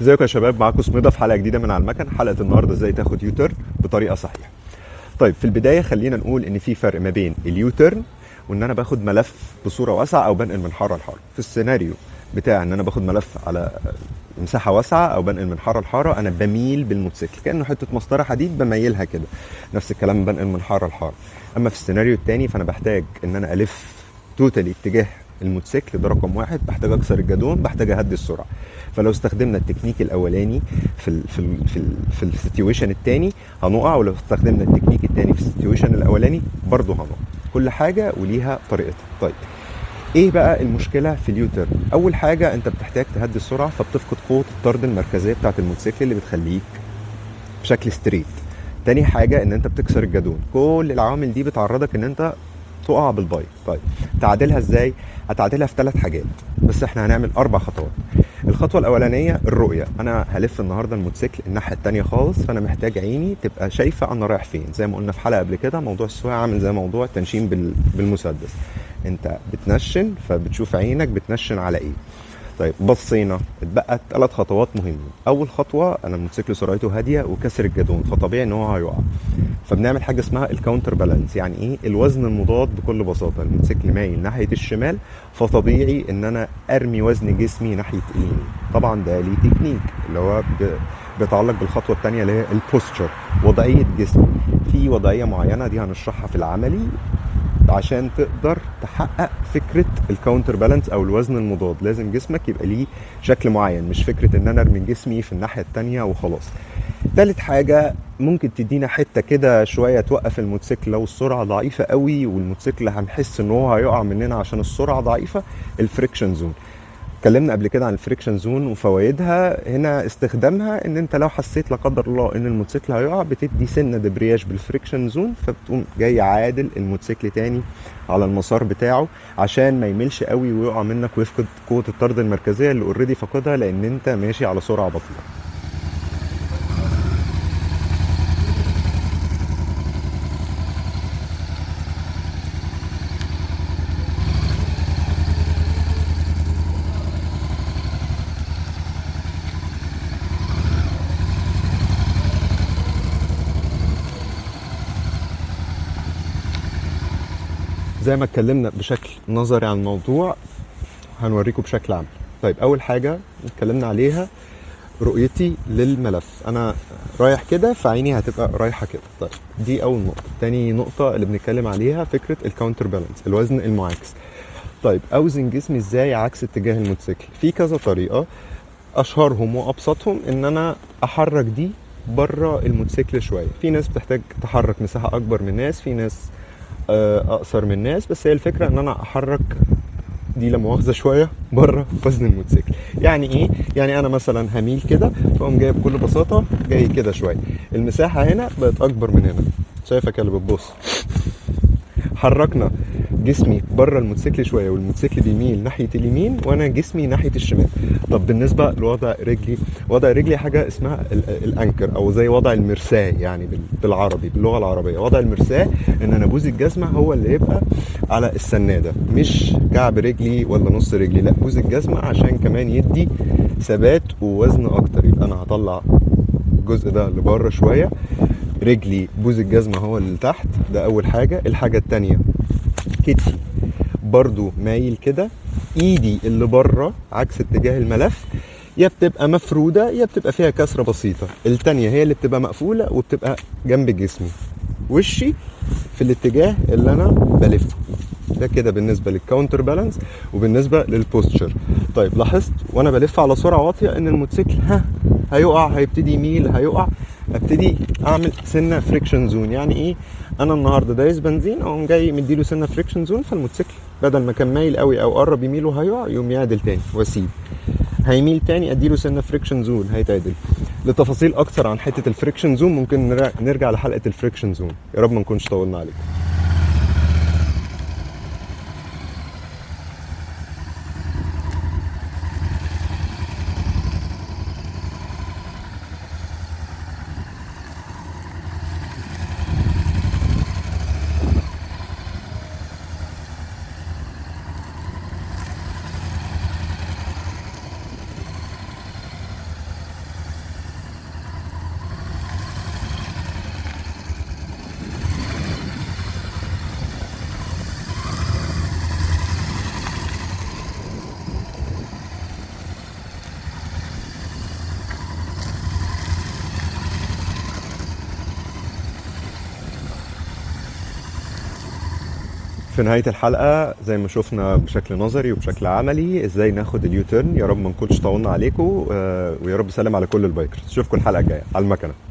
ازيكم يا شباب، معاكم سميدة في حلقة جديدة من على المكن. حلقة النهاردة ازاي تاخد يوتيرن بطريقة صحيحة. طيب في البداية خلينا نقول ان في فرق ما بين اليوتيرن وان انا باخد ملف بصورة واسعة او بنقل من حارة لحارة. في السيناريو بتاع ان انا باخد ملف على مساحة واسعة او بنقل من حارة لحارة، انا بميل بالموتوسيكل كأنه حتة مسطرة حديد بميلها كده. نفس الكلام بنقل من حارة لحارة. اما في السيناريو التاني فانا بحتاج ان انا الف توتالي اتجاه الموتوسيكل، ده رقم واحد. بحتاج اكسر الجادون، بحتاج اهدي السرعه. فلو استخدمنا التكنيك الاولاني في السيتويشن الثاني هنقع، ولو استخدمنا التكنيك الثاني في السيتويشن الاولاني برضه هنقع. كل حاجه وليها طريقتها. طيب ايه بقى المشكله في اليوتيرن؟ اول حاجه انت بتحتاج تهدي السرعه، فبتفقد قوه الطرد المركزيه بتاعه الموتوسيكل اللي بتخليك بشكل ستريت. تاني حاجه ان انت بتكسر الجادون. كل العوامل دي بتعرضك ان انت تقع بالبايك. طيب تعادلها ازاي؟ هتعادلها في 3 حاجات، بس احنا هنعمل 4 خطوات. الخطوه الاولانيه الرؤيه. انا هلف النهارده الموتوسيكل الناحيه الثانيه خالص، فانا محتاج عيني تبقى شايفه انا رايح فين. زي ما قلنا في حلقه قبل كده، موضوع السواقه عامل زي موضوع التنشين بالمسدس. انت بتنشن فبتشوف عينك بتنشن على ايه. طيب بصينا، اتبقت 3 خطوات مهمين. اول خطوه انا الموتوسيكل سرعته هاديه وكسر الجادون، فطبيعي ان هو هيقع. فبنعمل حاجه اسمها الكاونتر بالانس. يعني ايه؟ الوزن المضاد. بكل بساطه الموتوسيكل مايل ناحيه الشمال، فطبيعي ان انا ارمي وزن جسمي ناحيه اليمين. طبعا ده ليه تكنيك اللي هو بيتعلق بالخطوه الثانيه اللي هي البوستشر، وضعيه جسمي. في وضعيه معينه دي هنشرحها في العملي عشان تقدر تحقق فكرة الكاونتر بالانس او الوزن المضاد. لازم جسمك يبقى ليه شكل معين، مش فكرة ان انا ارمي جسمي في الناحية التانية وخلاص. تالت حاجة ممكن تدينا حتة كده شوية توقف الموتوسيكل لو السرعة ضعيفة قوي والموتوسيكل هنحس ان هو هيقع مننا عشان السرعة ضعيفة. الفريكشن زون. اتكلمنا قبل كده عن الفريكشن زون وفوائدها. هنا استخدامها ان انت لو حسيت لا قدر الله ان الموتوسيكل هيقع، بتدي سنه دبرياج بالفريكشن زون، فبتقوم جاي عادل الموتوسيكل تاني على المسار بتاعه عشان ما يميلش قوي ويقع منك ويفقد قوه الطرد المركزيه اللي اوريدي فقدها لان انت ماشي على سرعه بطيئه. زي ما اتكلمنا بشكل نظري عن الموضوع، هنوريكم بشكل عام. طيب اول حاجه اتكلمنا عليها رؤيتي للملف. انا رايح كده فعيني هتبقى رايحه كده. طيب دي اول نقطه. تاني نقطه اللي بنتكلم عليها فكره الكاونتر بالانس، الوزن المعاكس. طيب اوزن جسمي ازاي عكس اتجاه الموتوسيكل؟ في كذا طريقه، اشهرهم وابسطهم ان انا احرك دي بره الموتوسيكل شويه. في ناس بتحتاج تحرك مساحه اكبر من ناس، في ناس اقصر من ناس، بس هي الفكره ان انا احرك دي لا مؤاخذه شويه بره وزن الموتوسيكل. يعني ايه؟ يعني انا مثلا هميل كده فاقوم جاي بكل بساطه جاي كده شويه، المساحه هنا بقت اكبر من هنا. شايفك اللي بتبص. حركنا جسمي بره الموتوسيكل شويه والموتوسيكل بيميل ناحيه اليمين وانا جسمي ناحيه الشمال. طب بالنسبه لوضع رجلي، وضع رجلي حاجه اسمها الانكر او زي وضع المرساه. يعني بالعربي، باللغه العربيه، وضع المرساه ان انا بوز الجزمه هو اللي يبقى على السناده، مش كعب رجلي ولا نص رجلي، لا بوز الجزمه عشان كمان يدي ثبات ووزن اكتر. يبقى انا هطلع الجزء ده لبره شويه، رجلي بوز الجزمه هو اللي تحت. ده اول حاجه. الحاجه التانيه كتفي برضو مايل كده، ايدي اللي بره عكس اتجاه الملف يا بتبقى مفرودة يا بتبقى فيها كسرة بسيطة. التانية هي اللي بتبقى مقفولة وبتبقى جنب جسمي. وشي في الاتجاه اللي انا بلفه. ده كده بالنسبة للكاونتر بالانس وبالنسبة للبوستشر. طيب لاحظت وانا بلف على سرعة واطية ان الموتوسيكل هيقع، هيبتدي يميل، هيقع. ابتدي اعمل سنه فريكشن زون. يعني ايه؟ انا النهارده دايس بنزين اقوم جاي مديله سنه فريكشن زون، فالموتوسيكل بدل ما كان مايل قوي او قرب يميل وهيقع يقوم يعدل تاني واسيب. هيميل تاني اديله سنه فريكشن زون هيتعدل. لتفاصيل اكتر عن حته الفريكشن زون ممكن نرجع لحلقه الفريكشن زون. يا رب ما نكونش طولنا عليكم. في نهاية الحلقة زي ما شفنا بشكل نظري وبشكل عملي ازاي ناخد اليوتيرن. يا رب ما نكونش طولنا عليكم، ويا رب سلام على كل البايكرز. اشوفكم الحلقة الجاية على المكنة.